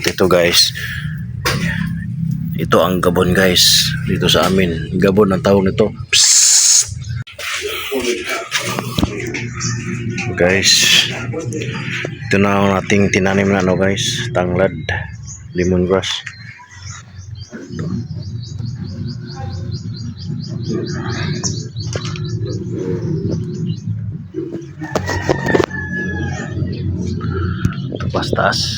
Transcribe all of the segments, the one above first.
Ito guys, ito ang Gabon guys. Dito sa amin, Gabon ang tawag nito. Psst. Guys, ito na ang ating tinanim na guys, tanglad, lemongrass. Ito pastas.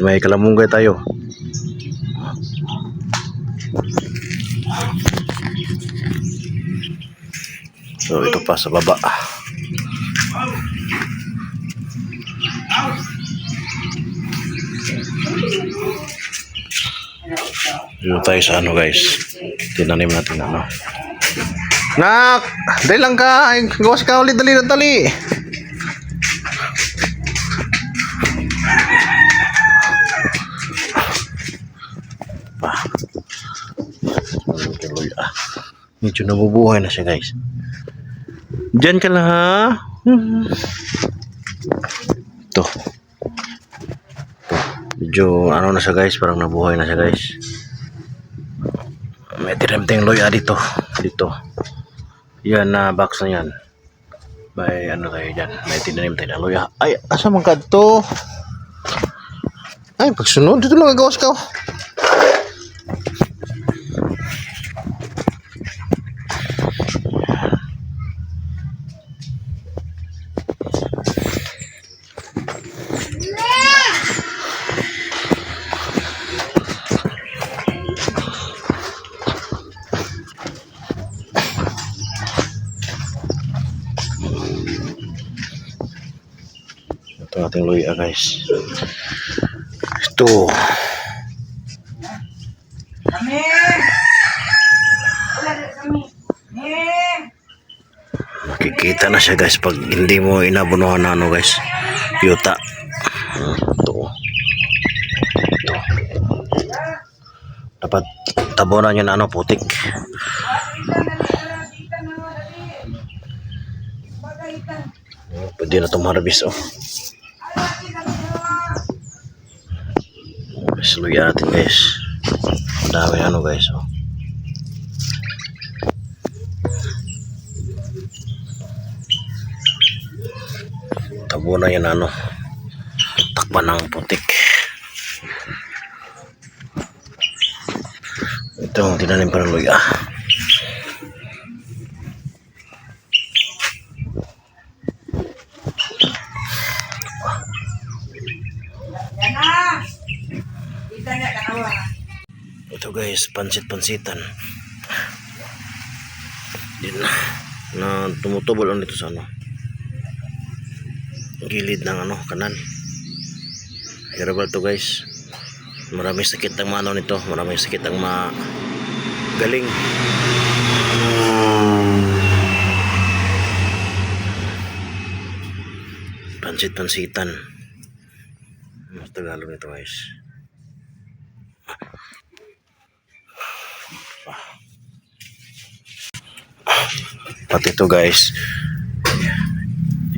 May kalamunggay tayo. So ito pa sa baba. Dito tayo sa ano guys, tinanim natin ano. Nak, dali lang ka, gawas ka ulit, dali. Medyo nabubuhay na siya guys. Diyan ka lang ha. Ito. Medyo ano na siya guys, parang nabuhay na siya guys. May tirim-ting loya dito. Yan na box na yan. May ano tayo dyan. May tinanim tayo na loya. Ay, asa man ka to? Ay, pagsunod dito lang agawas ka. Ito ating luya guys. Ito. Makikita na siya guys pag hindi mo inabunuhan na ano guys. Yuta. Ito. Dapat tabunan yun ano, putik. Pwede na itong harvest oh. Luya natin guys. Dami ano guys oh. Tabunan yan ano, takpan ng putik. Ito ang tinanim pa ng luya. Ito guys, pansit-pansitan. Din na tumutubol lang dito sa ano, gilid ng ano, kanal. Herbal to guys. Maraming sakit ang mano nito, maraming sakit ang galing. Pansit-pansitan. Mas Tagalog nito guys. Pati ito guys,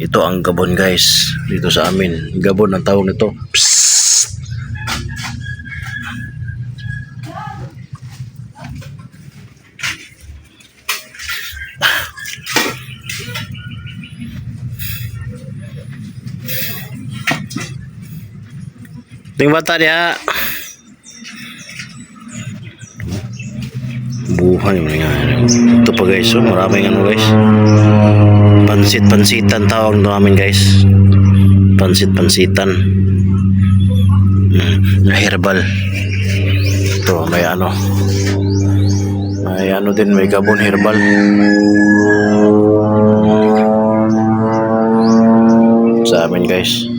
ito ang Gabon guys. Dito sa amin, Gabon ang tawag nito. Psst. Ting bata dia. Buhay mo nga. Ito pa guys, so maraming ano guys. Pansit-pansitan tawag namin guys. Pansit-pansitan. Herbal. Ito may ano. May ano din, may Gabon herbal. Sa amin guys.